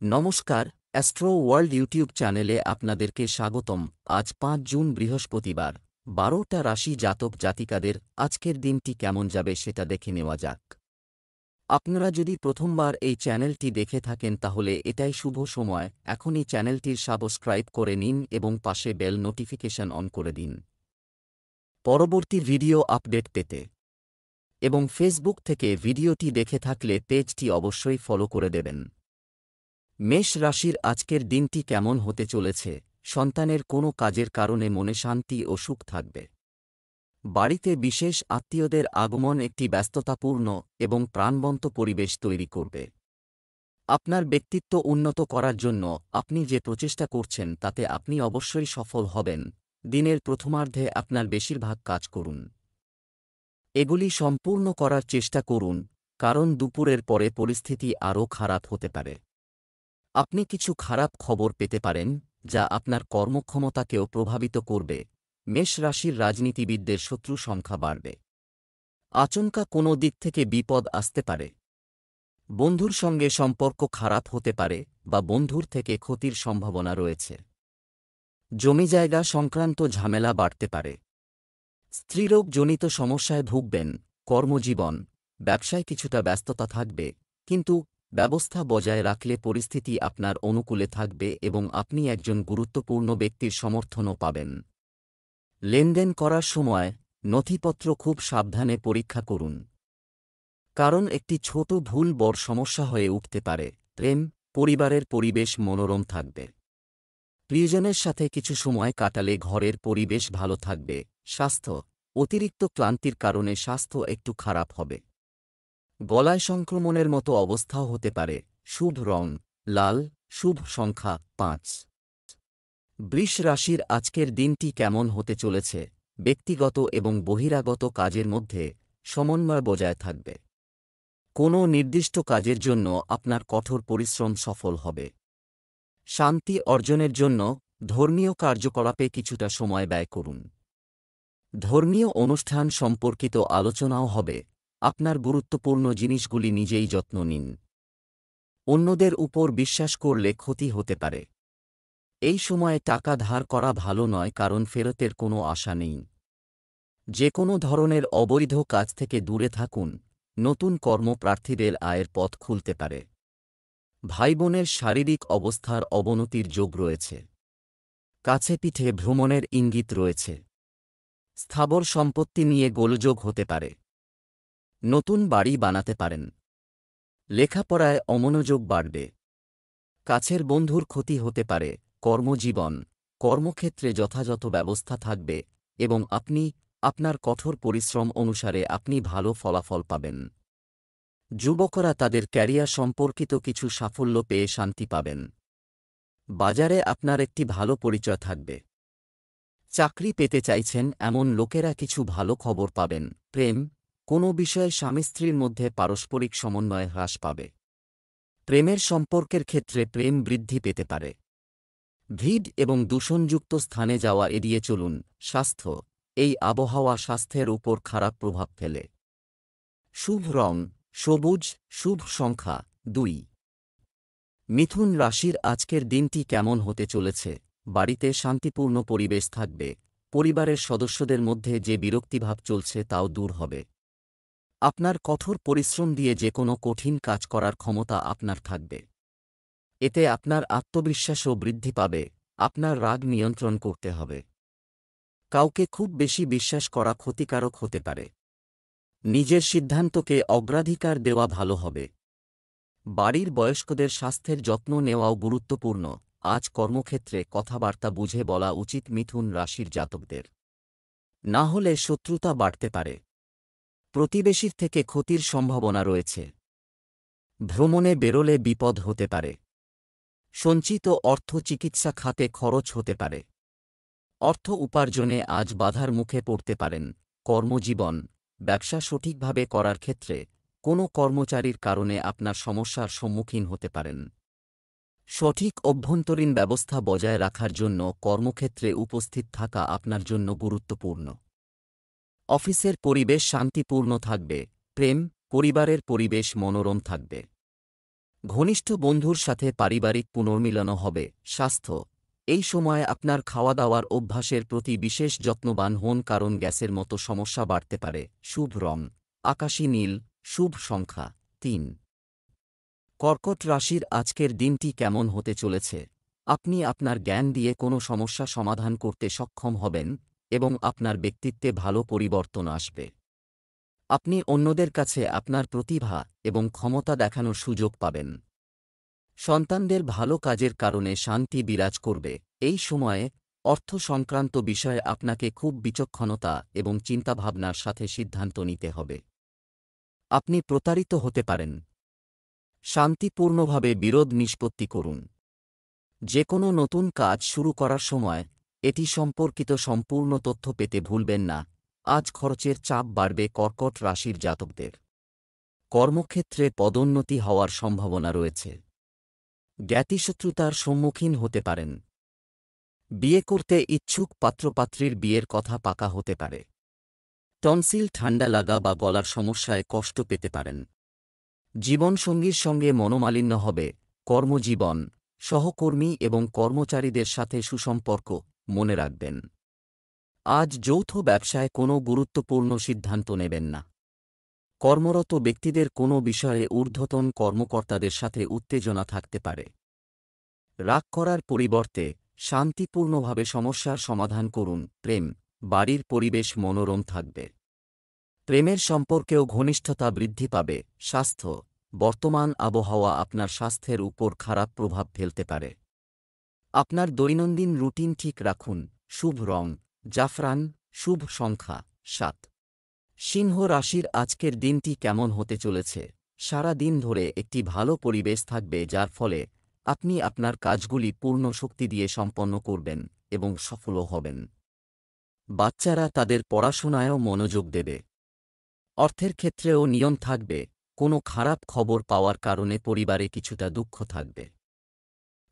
নমস্কার, astro world YouTube চ্যানেলে আপনাদেরকে স্বাগতম। আজ ৫ জুন বৃহস্পতিবার। ১২টা রাশি জাতক জাতিকাদের আজকের দিনটি কেমন যাবে সেটা দেখে নেওয়া যাক। আপনারা যদি প্রথমবার এই চ্যানেলটি দেখে থাকেন তাহলে এটাই শুভ সময়। এখনই চ্যানেলটির সাবস্ক্রাইব করে নিন এবং পাশে বেল নোটিফিকেশন অন করে দিন পরবর্তী ভিডিও আপডেট পেতে। এবং ফেসবুক থেকে ভিডিওটি দেখে থাকলে পেজটি অবশ্যই ফলো করে দেবেন। মেষ রাশির আজকের দিনটি কেমন হতে চলেছে? সন্তানের কোনো কাজের কারণে মনে শান্তি ও সুখ থাকবে। বাড়িতে বিশেষ আত্মীয়দের আগমন একটি ব্যস্ততাপূর্ণ এবং প্রাণবন্ত পরিবেশ তৈরি করবে। আপনার ব্যক্তিত্ব উন্নত করার জন্য আপনি যে প্রচেষ্টা করছেন তাতে আপনি অবশ্যই সফল হবেন। দিনের প্রথমার্ধে আপনার বেশিরভাগ কাজ করুন। এগুলি সম্পূর্ণ করার চেষ্টা করুন, কারণ দুপুরের পরে পরিস্থিতি আরও খারাপ হতে পারে। আপনি কিছু খারাপ খবর পেতে পারেন, যা আপনার কর্মক্ষমতাকেও প্রভাবিত করবে। মেষ রাশির রাজনীতিবিদদের শত্রু সংখ্যা বাড়বে। আচমকা কোনো দিক থেকে বিপদ আসতে পারে। বন্ধুর সঙ্গে সম্পর্ক খারাপ হতে পারে বা বন্ধুর থেকে ক্ষতির সম্ভাবনা রয়েছে। জমিজায়গা সংক্রান্ত ঝামেলা বাড়তে পারে। স্ত্রীরোগজনিত সমস্যায় ভুগবেন। কর্মজীবন, ব্যবসায় কিছুটা ব্যস্ততা থাকবে, কিন্তু ব্যবস্থা বজায় রাখলে পরিস্থিতি আপনার অনুকূলে থাকবে এবং আপনি একজন গুরুত্বপূর্ণ ব্যক্তির সমর্থনও পাবেন। লেনদেন করার সময় নথিপত্র খুব সাবধানে পরীক্ষা করুন, কারণ একটি ছোট ভুল বড় সমস্যা হয়ে উঠতে পারে। প্রেম, পরিবারের পরিবেশ মনোরম থাকবে। প্রিয়জনের সাথে কিছু সময় কাটালে ঘরের পরিবেশ ভালো থাকবে। স্বাস্থ্য, অতিরিক্ত ক্লান্তির কারণে স্বাস্থ্য একটু খারাপ হবে। গলায় সংক্রমণের মতো অবস্থাও হতে পারে। শুভ রং লাল, শুভ সংখ্যা ৫। বৃষ রাশির আজকের দিনটি কেমন হতে চলেছে? ব্যক্তিগত এবং বহিরাগত কাজের মধ্যে সমন্বয় বজায় থাকবে। কোনো নির্দিষ্ট কাজের জন্য আপনার কঠোর পরিশ্রম সফল হবে। শান্তি অর্জনের জন্য ধর্মীয় কার্যকলাপে কিছুটা সময় ব্যয় করুন। ধর্মীয় অনুষ্ঠান সম্পর্কিত আলোচনাও হবে। আপনার গুরুত্বপূর্ণ জিনিসগুলি নিজেই যত্ন নিন। অন্যদের উপর বিশ্বাস করলে ক্ষতি হতে পারে। এই সময়ে টাকা ধার করা ভালো নয়, কারণ ফেরতের কোনো আশা নেই। যে কোনো ধরনের অবৈধ কাজ থেকে দূরে থাকুন। নতুন কর্মপ্রার্থীদের আয়ের পথ খুলতে পারে। ভাইবোনের শারীরিক অবস্থার অবনতির যোগ রয়েছে। কাছে পিঠে ভ্রমণের ইঙ্গিত রয়েছে। স্থাবর সম্পত্তি নিয়ে গোলযোগ হতে পারে। নতুন বাড়ি বানাতে পারেন। লেখাপড়ায় অমনোযোগ বাড়বে। কাছের বন্ধুর ক্ষতি হতে পারে। কর্মজীবন, কর্মক্ষেত্রে যথাযথ ব্যবস্থা থাকবে এবং আপনি আপনার কঠোর পরিশ্রম অনুসারে আপনি ভালো ফলাফল পাবেন। যুবকরা তাদের ক্যারিয়ার সম্পর্কিত কিছু সাফল্য পেয়ে শান্তি পাবেন। বাজারে আপনার একটি ভালো পরিচয় থাকবে। চাকরি পেতে চাইছেন এমন লোকেরা কিছু ভালো খবর পাবেন। প্রেম, কোনো বিষয়ে স্বামী স্ত্রীর মধ্যে পারস্পরিক সমন্বয় হ্রাস পাবে। প্রেমের সম্পর্কের ক্ষেত্রে প্রেম বৃদ্ধি পেতে পারে। ভিড় এবং দূষণযুক্ত স্থানে যাওয়া এড়িয়ে চলুন। স্বাস্থ্য, এই আবহাওয়া স্বাস্থ্যের উপর খারাপ প্রভাব ফেলে। শুভ রং সবুজ, শুভ সংখ্যা ২। মিথুন রাশির আজকের দিনটি কেমন হতে চলেছে? বাড়িতে শান্তিপূর্ণ পরিবেশ থাকবে। পরিবারের সদস্যদের মধ্যে যে বিরক্তিভাব চলছে তাও দূর হবে। আপনার কঠোর পরিশ্রম দিয়ে যে কোনো কঠিন কাজ করার ক্ষমতা আপনার থাকবে। এতে আপনার আত্মবিশ্বাসও বৃদ্ধি পাবে। আপনার রাগ নিয়ন্ত্রণ করতে হবে। কাউকে খুব বেশি বিশ্বাস করা ক্ষতিকারক হতে পারে। নিজের সিদ্ধান্তকে অগ্রাধিকার দেওয়া ভালো হবে। বাড়ির বয়স্কদের স্বাস্থ্যের যত্ন নেওয়াও গুরুত্বপূর্ণ। আজ কর্মক্ষেত্রে কথাবার্তা বুঝে বলা উচিত মিথুন রাশির জাতকদের। না হলে শত্রুতা বাড়তে পারে। প্রতিবেশীর থেকে ক্ষতির সম্ভাবনা রয়েছে। ভ্রমণে বেরোলে বিপদ হতে পারে। সঞ্চিত অর্থ চিকিৎসা খাতে খরচ হতে পারে। অর্থ উপার্জনে আজ বাধার মুখে পড়তে পারেন। কর্মজীবন, ব্যবসা সঠিকভাবে করার ক্ষেত্রে কোনো কর্মচারীর কারণে আপনার সমস্যার সম্মুখীন হতে পারেন। সঠিক অভ্যন্তরীণ ব্যবস্থা বজায় রাখার জন্য কর্মক্ষেত্রে উপস্থিত থাকা আপনার জন্য গুরুত্বপূর্ণ। অফিসের পরিবেশ শান্তিপূর্ণ থাকবে। প্রেম, পরিবারের পরিবেশ মনোরম থাকবে। ঘনিষ্ঠ বন্ধুর সাথে পারিবারিক পুনর্মিলন হবে। স্বাস্থ্য, এই সময়ে আপনার খাওয়া দাওয়ার অভ্যাসের প্রতি বিশেষ যত্নবান হন, কারণ গ্যাসের মতো সমস্যা বাড়তে পারে। শুভ রং আকাশী নীল। শুভ সংখ্যা 3। কর্কট রাশির আজকের দিনটি কেমন হতে চলেছে? আপনি আপনার জ্ঞান দিয়ে কোনো সমস্যা সমাধান করতে সক্ষম হবেন এবং আপনার ব্যক্তিত্বে ভালো পরিবর্তন আসবে। আপনি অন্যদের কাছে আপনার প্রতিভা এবং ক্ষমতা দেখানোর সুযোগ পাবেন। সন্তানদের ভালো কাজের কারণে শান্তি বিরাজ করবে। এই সময়ে অর্থ সংক্রান্ত বিষয়ে আপনাকে খুব বিচক্ষণতা এবং চিন্তাভাবনার সাথে সিদ্ধান্ত নিতে হবে। আপনি প্রতারিত হতে পারেন। শান্তিপূর্ণভাবে বিরোধ নিষ্পত্তি করুন। যে কোনো নতুন কাজ শুরু করার সময় এটি সম্পর্কিত সম্পূর্ণ তথ্য পেতে ভুলবেন না। আজ খরচের চাপ বাড়বে কর্কট রাশির জাতকদের। কর্মক্ষেত্রে পদোন্নতি হওয়ার সম্ভাবনা রয়েছে। জ্ঞাতিশত্রুতার সম্মুখীন হতে পারেন। বিয়ে করতে ইচ্ছুক পাত্রপাত্রীর বিয়ের কথা পাকা হতে পারে। টনসিল, ঠান্ডা লাগা বা গলার সমস্যায় কষ্ট পেতে পারেন। জীবনসঙ্গীর সঙ্গে মনোমালিন্য হবে। কর্মজীবন, সহকর্মী এবং কর্মচারীদের সাথে সুসম্পর্ক মনে রাখবেন। আজ যৌথ ব্যবসায় কোনো গুরুত্বপূর্ণ সিদ্ধান্ত নেবেন না। কর্মরত ব্যক্তিদের কোনো বিষয়ে ঊর্ধ্বতন কর্মকর্তাদের সাথে উত্তেজনা থাকতে পারে। রাগ করার পরিবর্তে শান্তিপূর্ণভাবে সমস্যার সমাধান করুন। প্রেম, বাড়ির পরিবেশ মনোরম থাকবে। প্রেমের সম্পর্কেও ঘনিষ্ঠতা বৃদ্ধি পাবে। স্বাস্থ্য, বর্তমান আবহাওয়া আপনার স্বাস্থ্যের উপর খারাপ প্রভাব ফেলতে পারে। আপনার দৈনন্দিন রুটিন ঠিক রাখুন। শুভ রং জাফরান। শুভ সংখ্যা 7। সিংহ রাশির আজকের দিনটি কেমন হতে চলেছে? সারা দিন ধরে একটি ভালো পরিবেশ থাকবে, যার ফলে আপনি আপনার কাজগুলি পূর্ণ শক্তি দিয়ে সম্পন্ন করবেন এবং সফলও হবেন। বাচ্চারা তাদের পড়াশোনায়ও মনোযোগ দেবে। অর্থের ক্ষেত্রেও নিয়ম থাকবে। কোনো খারাপ খবর পাওয়ার কারণে পরিবারে কিছুটা দুঃখ থাকবে।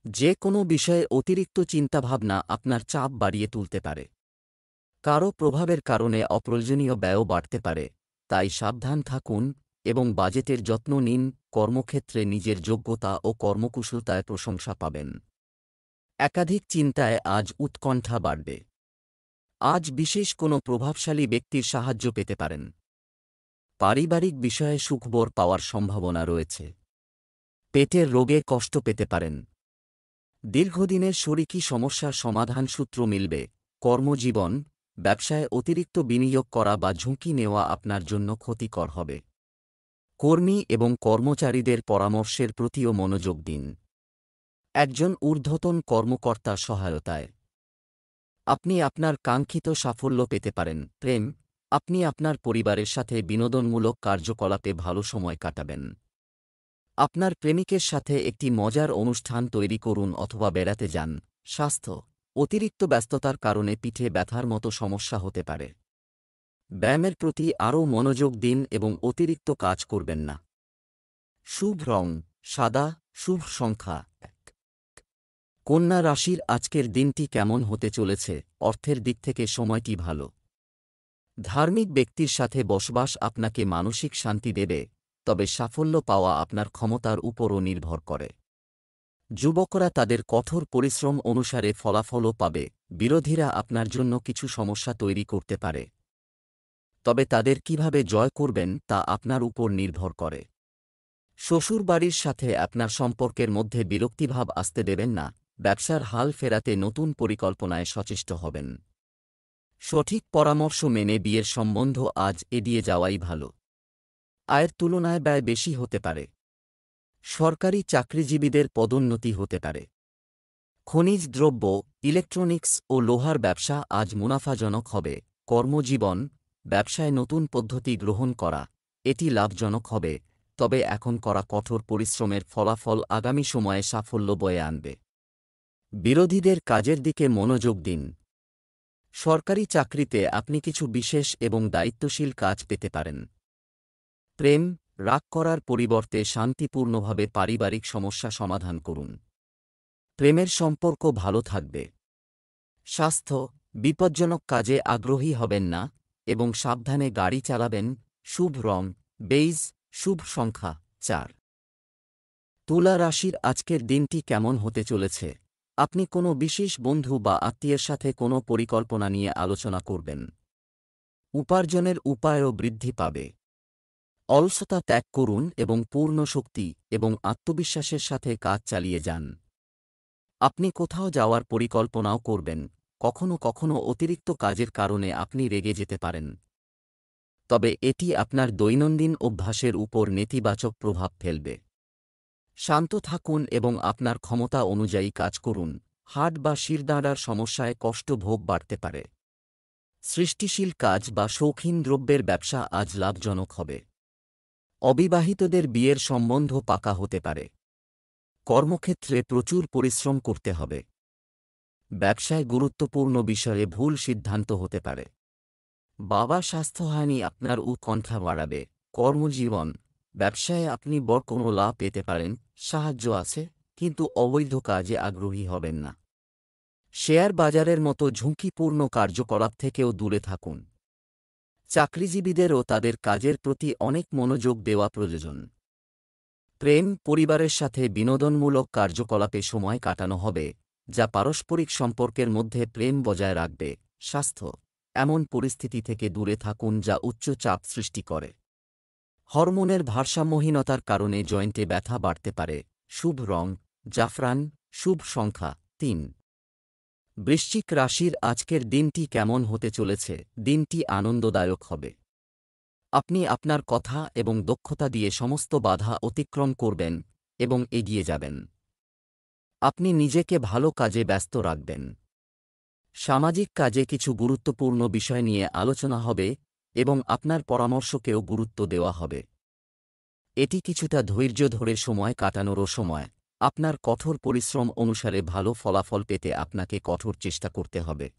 যে কোনো বিষয়ে অতিরিক্ত চিন্তাভাবনা আপনার চাপ বাড়িয়ে তুলতে পারে। কারও প্রভাবের কারণে অপ্রয়োজনীয় ব্যয়ও বাড়তে পারে, তাই সাবধান থাকুন এবং বাজেটের যত্ন নিন। কর্মক্ষেত্রে নিজের যোগ্যতা ও কর্মকুশলতায় প্রশংসা পাবেন। একাধিক চিন্তায় আজ উৎকণ্ঠা বাড়বে। আজ বিশেষ কোনো প্রভাবশালী ব্যক্তির সাহায্য পেতে পারেন। পারিবারিক বিষয়ে সুখবর পাওয়ার সম্ভাবনা রয়েছে। পেটের রোগে কষ্ট পেতে পারেন। দীর্ঘদিনের শরীরী সমস্যার সমাধান সূত্র মিলবে। কর্মজীবন, ব্যবসায় অতিরিক্ত বিনিয়োগ করা বা ঝুঁকি নেওয়া আপনার জন্য ক্ষতিকর হবে। কর্মী এবং কর্মচারীদের পরামর্শের প্রতিও মনোযোগ দিন। একজন ঊর্ধ্বতন কর্মকর্তার সহায়তায় আপনি আপনার কাঙ্ক্ষিত সাফল্য পেতে পারেন। প্রেম, আপনি আপনার পরিবারের সাথে বিনোদনমূলক কার্যকলাপে ভালো সময় কাটাবেন। আপনার প্রেমিকের সাথে একটি মজার অনুষ্ঠান তৈরি করুন অথবা বেড়াতে যান। স্বাস্থ্য, অতিরিক্ত ব্যস্ততার কারণে পিঠে ব্যথার মতো সমস্যা হতে পারে। ব্যায়ামের প্রতি আরও মনোযোগ দিন এবং অতিরিক্ত কাজ করবেন না। শুভ রং সাদা। শুভ সংখ্যা 1। কন্যা রাশির আজকের দিনটি কেমন হতে চলেছে? অর্থের দিক থেকে সময়টি ভালো। ধার্মিক ব্যক্তির সাথে বসবাস আপনাকে মানসিক শান্তি দেবে, তবে সাফল্য পাওয়া আপনার ক্ষমতার উপরও নির্ভর করে। যুবকরা তাদের কঠোর পরিশ্রম অনুসারে ফলাফলও পাবে। বিরোধীরা আপনার জন্য কিছু সমস্যা তৈরি করতে পারে, তবে তাদের কিভাবে জয় করবেন তা আপনার উপর নির্ভর করে। শ্বশুরবাড়ির সাথে আপনার সম্পর্কের মধ্যে বিরক্তিভাব আসতে দেবেন না। ব্যবসার হাল ফেরাতে নতুন পরিকল্পনায় সচেষ্ট হবেন। সঠিক পরামর্শ মেনে বিয়ের সম্বন্ধ আজ এড়িয়ে যাওয়াই ভালো। আয়ের তুলনায় ব্যয় বেশি হতে পারে। সরকারি চাকরিজীবীদের পদোন্নতি হতে পারে। খনিজ দ্রব্য, ইলেকট্রনিক্স ও লোহার ব্যবসা আজ মুনাফাজনক হবে। কর্মজীবন, ব্যবসায় নতুন পদ্ধতি গ্রহণ করা এটি লাভজনক হবে, তবে এখন করা কঠোর পরিশ্রমের ফলাফল আগামী সময়ে সাফল্য বয়ে আনবে। বিরোধীদের কাজের দিকে মনোযোগ দিন। সরকারি চাকরিতে আপনি কিছু বিশেষ এবং দায়িত্বশীল কাজ পেতে পারেন। প্রেম, রাগ করার পরিবর্তে শান্তিপূর্ণভাবে পারিবারিক সমস্যা সমাধান করুন। প্রেমের সম্পর্ক ভালো থাকবে। স্বাস্থ্য, বিপজ্জনক কাজে আগ্রহী হবেন না এবং সাবধানে গাড়ি চালাবেন। শুভ রং বেইজ। শুভ সংখ্যা 4। তুলা রাশির আজকের দিনটি কেমন হতে চলেছে? আপনি কোনো বিশেষ বন্ধু বা আত্মীয়ের সাথে কোনো পরিকল্পনা নিয়ে আলোচনা করবেন। উপার্জনের উপায়ও বৃদ্ধি পাবে। অলসতা ত্যাগ করুন এবং পূর্ণ শক্তি এবং আত্মবিশ্বাসের সাথে কাজ চালিয়ে যান। আপনি কোথাও যাওয়ার পরিকল্পনাও করবেন, কখনো কখনো অতিরিক্ত কাজের কারণে আপনি রেগে যেতে পারেন। তবে এটি আপনার দৈনন্দিন অভ্যাসের উপর নেতিবাচক প্রভাব ফেলবে। শান্ত থাকুন এবং আপনার ক্ষমতা অনুযায়ী কাজ করুন। হার্ট বা শিরদাঁড়ার সমস্যায় কষ্ট ভোগ বাড়তে পারে। সৃষ্টিশীল কাজ বা শৌখিন দ্রব্যের ব্যবসা আজ লাভজনক হবে। অবিবাহিতদের বিয়ের সম্বন্ধ পাকা হতে পারে। কর্মক্ষেত্রে প্রচুর পরিশ্রম করতে হবে। ব্যবসায় গুরুত্বপূর্ণ বিষয়ে ভুল সিদ্ধান্ত হতে পারে। বাবা স্বাস্থ্যহানি আপনার উৎকণ্ঠা বাড়াবে। কর্মজীবন, ব্যবসায় আপনি বড় কোনো লাভ পেতে পারেন, সাহায্য আছে, কিন্তু অবৈধ কাজে আগ্রহী হবেন না। শেয়ার বাজারের মতো ঝুঁকিপূর্ণ কার্যকলাপ থেকেও দূরে থাকুন। চাকরিজীবীদেরও তাদের কাজের প্রতি অনেক মনোযোগ দেওয়া প্রয়োজন। প্রেম, পরিবারের সাথে বিনোদনমূলক কার্যকলাপে সময় কাটানো হবে, যা পারস্পরিক সম্পর্কের মধ্যে প্রেম বজায় রাখবে। স্বাস্থ্য, এমন পরিস্থিতি থেকে দূরে থাকুন যা উচ্চ চাপ সৃষ্টি করে। হরমোনের ভারসাম্যহীনতার কারণে জয়েন্টে ব্যথা বাড়তে পারে। শুভ রং জাফরান, শুভ সংখ্যা ৩। বৃশ্চিক রাশির আজকের দিনটি কেমন হতে চলেছে? দিনটি আনন্দদায়ক হবে। আপনি আপনার কথা এবং দক্ষতা দিয়ে সমস্ত বাধা অতিক্রম করবেন এবং এগিয়ে যাবেন। আপনি নিজেকে ভালো কাজে ব্যস্ত রাখবেন। সামাজিক কাজে কিছু গুরুত্বপূর্ণ বিষয় নিয়ে আলোচনা হবে এবং আপনার পরামর্শকেও গুরুত্ব দেওয়া হবে। এটি কিছুটা ধৈর্য ধরে সময় কাটানোরও সময়। আপনার কঠোর পরিশ্রম অনুসারে ভালো ফলাফল পেতে আপনাকে কঠোর চেষ্টা করতে হবে।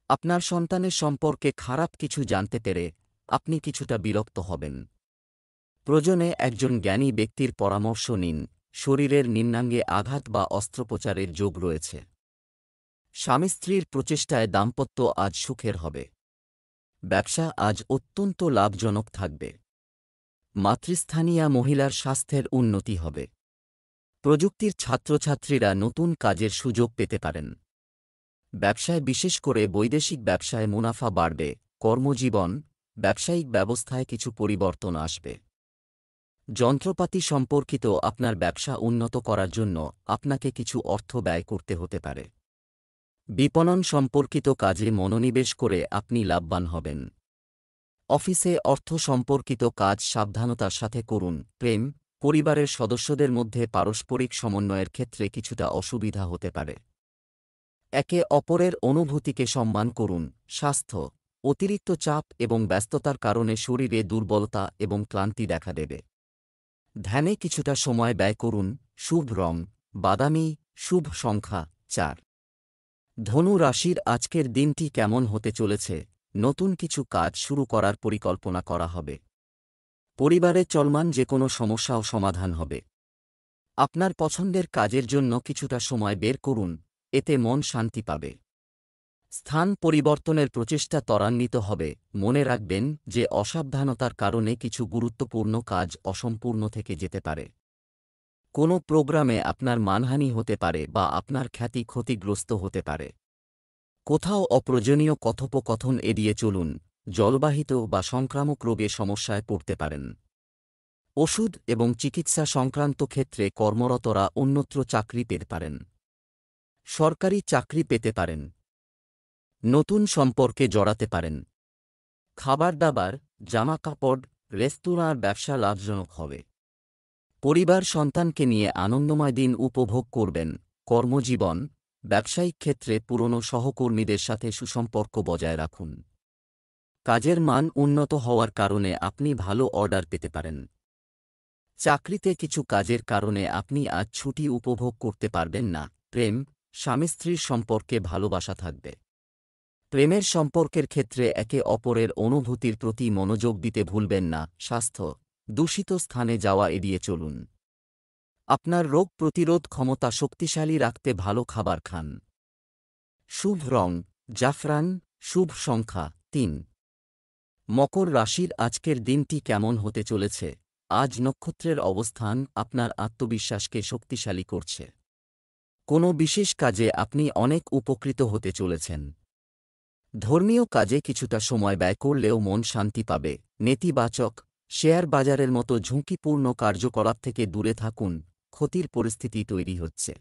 আপনার সন্তানের সম্পর্কে খারাপ কিছু জানতে পেরে আপনি কিছুটা বিরক্ত হবেন। প্রয়োজনে একজন জ্ঞানী ব্যক্তির পরামর্শ নিন। শরীরের নিম্নাঙ্গে আঘাত বা অস্ত্রোপচারের যোগ রয়েছে। স্বামী স্ত্রীর প্রচেষ্টায় দাম্পত্য আজ সুখের হবে। ব্যবসা আজ অত্যন্ত লাভজনক থাকবে। মাতৃস্থানীয়া মহিলার স্বাস্থ্যের উন্নতি হবে। প্রযুক্তির ছাত্রছাত্রীরা নতুন কাজের সুযোগ পেতে পারেন। ব্যবসায়, বিশেষ করে বৈদেশিক ব্যবসায় মুনাফা বাড়বে। কর্মজীবন, ব্যবসায়িক ব্যবস্থায় কিছু পরিবর্তন আসবে। যন্ত্রপাতি সম্পর্কিত আপনার ব্যবসা উন্নত করার জন্য আপনাকে কিছু অর্থ ব্যয় করতে হতে পারে। বিপণন সম্পর্কিত কাজে মনোনিবেশ করে আপনি লাভবান হবেন। অফিসে অর্থ সম্পর্কিত কাজ সাবধানতার সাথে করুন। প্রেম, পরিবারের সদস্যদের মধ্যে পারস্পরিক সমন্বয়ের ক্ষেত্রে কিছুটা অসুবিধা হতে পারে। একে অপরের অনুভূতিকে সম্মান করুন। স্বাস্থ্য, অতিরিক্ত চাপ এবং ব্যস্ততার কারণে শরীরে দুর্বলতা এবং ক্লান্তি দেখা দেবে। ধ্যানে কিছুটা সময় ব্যয় করুন। শুভ রং বাদামি, শুভ সংখ্যা ৪। ধনু রাশির আজকের দিনটি কেমন হতে চলেছে? নতুন কিছু কাজ শুরু করার পরিকল্পনা করা হবে। পরিবারে চলমান যে কোনো সমস্যাও সমাধান হবে। আপনার পছন্দের কাজের জন্য কিছুটা সময় বের করুন, এতে মন শান্তি পাবে। স্থান পরিবর্তনের প্রচেষ্টা ত্বরান্বিত হবে। মনে রাখবেন যে অসাবধানতার কারণে কিছু গুরুত্বপূর্ণ কাজ অসম্পূর্ণ থেকে যেতে পারে। কোনো প্রোগ্রামে আপনার মানহানি হতে পারে বা আপনার খ্যাতি ক্ষতিগ্রস্ত হতে পারে। কোথাও অপ্রয়োজনীয় কথোপকথন এড়িয়ে চলুন। জলবাহিত বা সংক্রামক রোগে সমস্যায় পড়তে পারেন। ওষুধ এবং চিকিৎসা সংক্রান্ত ক্ষেত্রে কর্মরতরা অন্যত্র চাকরি পেতে পারেন। সরকারি চাকরি পেতে পারেন। নতুন সম্পর্কে জড়াতে পারেন। খাবার-দাবার, জামাকাপড়, রেস্তোরাঁর ব্যবসা লাভজনক হবে। পরিবার সন্তানকে নিয়ে আনন্দময় দিন উপভোগ করবেন। কর্মজীবন, ব্যবসায়িক ক্ষেত্রে পুরনো সহকর্মীদের সাথে সুসম্পর্ক বজায় রাখুন। কাজের মান উন্নত হওয়ার কারণে আপনি ভালো অর্ডার পেতে পারেন। চাকরিতে কিছু কাজের কারণে আপনি আজ ছুটি উপভোগ করতে পারবেন না। প্রেম, স্বামী স্ত্রীর সম্পর্কে ভালোবাসা থাকবে। প্রেমের সম্পর্কের ক্ষেত্রে একে অপরের অনুভূতির প্রতি মনোযোগ দিতে ভুলবেন না। স্বাস্থ্য, দূষিত স্থানে যাওয়া এড়িয়ে চলুন। আপনার রোগ প্রতিরোধ ক্ষমতা শক্তিশালী রাখতে ভালো খাবার খান। শুভ রং জাফরান, শুভ সংখ্যা ৩। মকর রাশির আজকের দিনটি কেমন হতে চলেছে? আজ নক্ষত্রের অবস্থান আপনার আত্মবিশ্বাসকে শক্তিশালী করছে। কোনো বিশেষ কাজে আপনি অনেক উপকৃত হতে চলেছেন। ধর্মীয় কাজে কিছুটা সময় ব্যয় করলেও মন শান্তি পাবে। নেতিবাচক শেয়ার বাজারের মতো ঝুঁকিপূর্ণ কার্যকলাপ থেকে দূরে থাকুন, ক্ষতির পরিস্থিতি তৈরি হচ্ছে।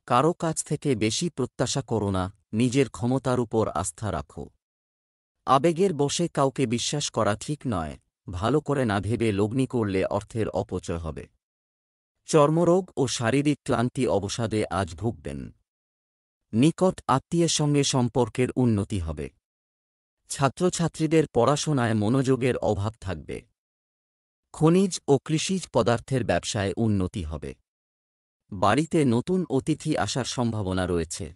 কারো কাছ থেকে বেশি প্রত্যাশা করো না, নিজের ক্ষমতার উপর আস্থা রাখো। আবেগের বশে কাউকে বিশ্বাস করা ঠিক নয়, ভালো করে না ভেবে লগ্নি করলে অর্থের অপচয় হবে। চর্মরোগ ও শারীরিক ক্লান্তি অবসাদে আজ ভুগবেন। নিকট আত্মীয়ের সঙ্গে সম্পর্কের উন্নতি হবে। ছাত্রছাত্রীদের পড়াশোনায় মনোযোগের অভাব থাকবে। খনিজ ও কৃষিজ পদার্থের ব্যবসায় উন্নতি হবে। বাড়িতে নতুন অতিথি আসার সম্ভাবনা রয়েছে।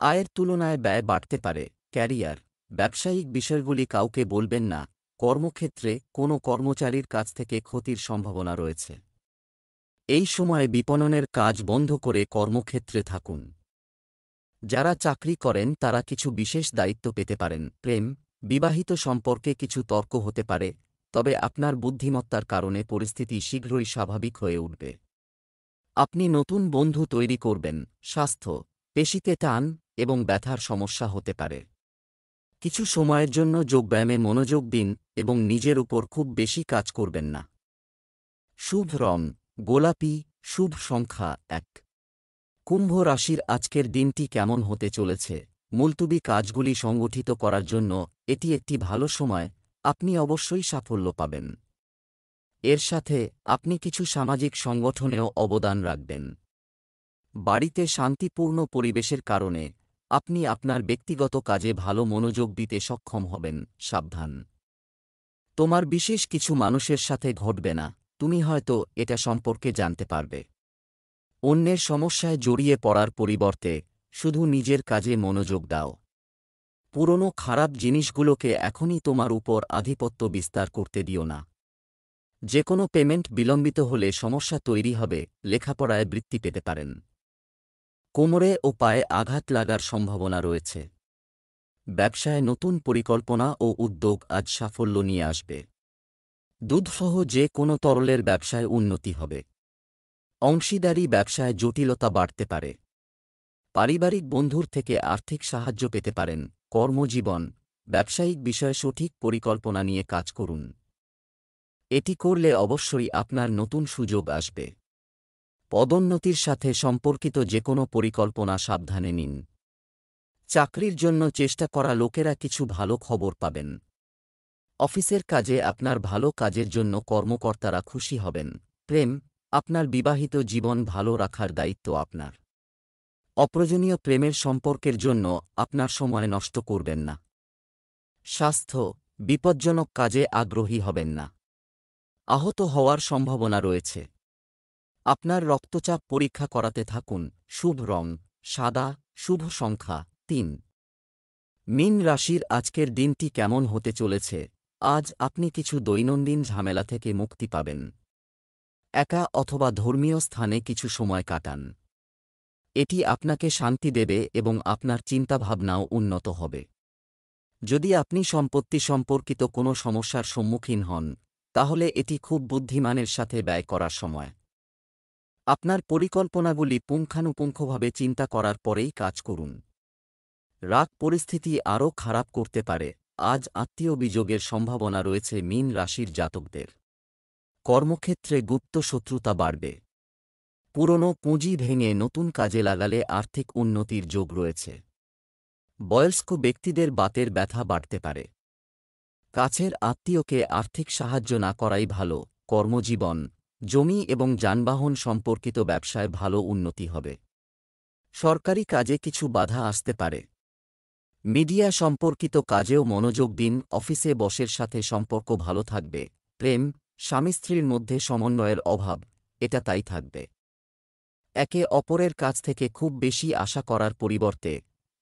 আয়ের তুলনায় ব্যয় বাড়তে পারে। ক্যারিয়ার, ব্যবসায়িক বিষয়গুলি কাউকে বলবেন না। কর্মক্ষেত্রে কোনো কর্মচারীর কাছ থেকে ক্ষতির সম্ভাবনা রয়েছে। এই সময়ে বিপণনের কাজ বন্ধ করে কর্মক্ষেত্রে থাকুন। যারা চাকরি করেন তারা কিছু বিশেষ দায়িত্ব পেতে পারেন। প্রেম, বিবাহিত সম্পর্কে কিছু তর্ক হতে পারে, তবে আপনার বুদ্ধিমত্তার কারণে পরিস্থিতি শীঘ্রই স্বাভাবিক হয়ে উঠবে। আপনি নতুন বন্ধু তৈরি করবেন। স্বাস্থ্য, পেশিতে টান এবং ব্যথার সমস্যা হতে পারে। কিছু সময়ের জন্য যোগব্যায়ামে মনোযোগ দিন এবং নিজের উপর খুব বেশি কাজ করবেন না। শুভ রং গোলাপি, শুভ সংখ্যা 1। কুম্ভ রাশির আজকের দিনটি কেমন হতে চলেছে? মুলতুবি কাজগুলি সংগঠিত করার জন্য এটি একটি ভালো সময়, আপনি অবশ্যই সাফল্য পাবেন। এর সাথে আপনি কিছু সামাজিক সংগঠনেও অবদান রাখবেন। বাড়িতে শান্তিপূর্ণ পরিবেশের কারণে আপনি আপনার ব্যক্তিগত কাজে ভালো মনোযোগ দিতে সক্ষম হবেন। সাবধান, তোমার বিশেষ কিছু মানুষের সাথে ঘটবে না, তুমি হয়তো এটা সম্পর্কে জানতে পারবে। অন্যের সমস্যায় জড়িয়ে পড়ার পরিবর্তে শুধু নিজের কাজে মনোযোগ দাও। পুরনো খারাপ জিনিসগুলোকে এখনই তোমার উপর আধিপত্য বিস্তার করতে দিও না। যে কোনো পেমেন্ট বিলম্বিত হলে সমস্যা তৈরি হবে। লেখাপড়ায় বৃত্তি পেতে পারেন। কোমরে ও পায়ে আঘাত লাগার সম্ভাবনা রয়েছে। ব্যবসায় নতুন পরিকল্পনা ও উদ্যোগ আজ সাফল্য নিয়ে আসবে। দুধসহ যে কোনো তরলের ব্যবসায় উন্নতি হবে। অংশীদারি ব্যবসায় জটিলতা বাড়তে পারে। পারিবারিক বন্ধুর থেকে আর্থিক সাহায্য পেতে পারেন। কর্মজীবন, ব্যবসায়িক বিষয়ে সঠিক পরিকল্পনা নিয়ে কাজ করুন। এটি করলে অবশ্যই আপনার নতুন সুযোগ আসবে। পদোন্নতির সাথে সম্পর্কিত যে কোনো পরিকল্পনা সাবধানে নিন। চাকরির জন্য চেষ্টা করা লোকেরা কিছু ভালো খবর পাবেন। অফিসের কাজে আপনার ভালো কাজের জন্য কর্মকর্তারা খুশি হবেন। প্রেম, আপনার বিবাহিত জীবন ভালো রাখার দায়িত্ব আপনার। অপ্রয়োজনীয় প্রেমের সম্পর্কের জন্য আপনার সময় নষ্ট করবেন না। স্বাস্থ্য, বিপজ্জনক কাজে আগ্রহী হবেন না। আহত হওয়ার সম্ভাবনা রয়েছে। আপনার রক্তচাপ পরীক্ষা করাতে থাকুন। শুভ রং সাদা, শুভ সংখ্যা 3। মীন রাশির আজকের দিনটি কেমন হতে চলেছে? আজ আপনি কিছু দৈনন্দিন ঝামেলা থেকে মুক্তি পাবেন। একা অথবা ধর্মীয় স্থানে কিছু সময় কাটান। এটি আপনাকে শান্তি দেবে এবং আপনার চিন্তাভাবনাও উন্নত হবে। যদি আপনি সম্পত্তি সম্পর্কিত কোনো সমস্যার সম্মুখীন হন, তাহলে এটি খুব বুদ্ধিমানের সাথে ব্যয় করার সময়। আপনার পরিকল্পনাগুলি পুঙ্খানুপুঙ্খভাবে চিন্তা করার পরেই কাজ করুন। রাগ পরিস্থিতি আরও খারাপ করতে পারে। আজ আত্মীয় বিযোগের সম্ভাবনা রয়েছে মীন রাশির জাতকদের। কর্মক্ষেত্রে গুপ্ত শত্রুতা বাড়বে। পুরনো পুঁজি ভেঙে নতুন কাজে লাগালে আর্থিক উন্নতির যোগ রয়েছে। বয়স্ক ব্যক্তিদের বাতের ব্যথা বাড়তে পারে। কাছের আত্মীয়কে আর্থিক সাহায্য না করাই ভালো। কর্মজীবন, জমি এবং যানবাহন সম্পর্কিত ব্যবসায় ভালো উন্নতি হবে। সরকারি কাজে কিছু বাধা আসতে পারে। মিডিয়া সম্পর্কিত কাজেও মনোযোগ দিন। অফিসে বসের সাথে সম্পর্ক ভালো থাকবে। প্রেম, স্বামী স্ত্রীর মধ্যে সমন্বয়ের অভাব, এটা তাই থাকবে। একে অপরের কাছ থেকে খুব বেশি আশা করার পরিবর্তে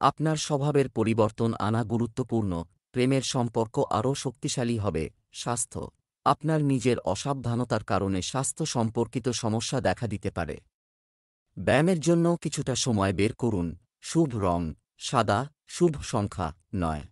আপনার স্বভাবের পরিবর্তন আনা গুরুত্বপূর্ণ। প্রেমের সম্পর্ক আরও শক্তিশালী হবে। স্বাস্থ্য, আপনার নিজের অসাবধানতার কারণে স্বাস্থ্য সম্পর্কিত সমস্যা দেখা দিতে পারে। ব্যায়ামের জন্য কিছুটা সময় বের করুন। শুভ রং সাদা, শুভ সংখ্যা 9।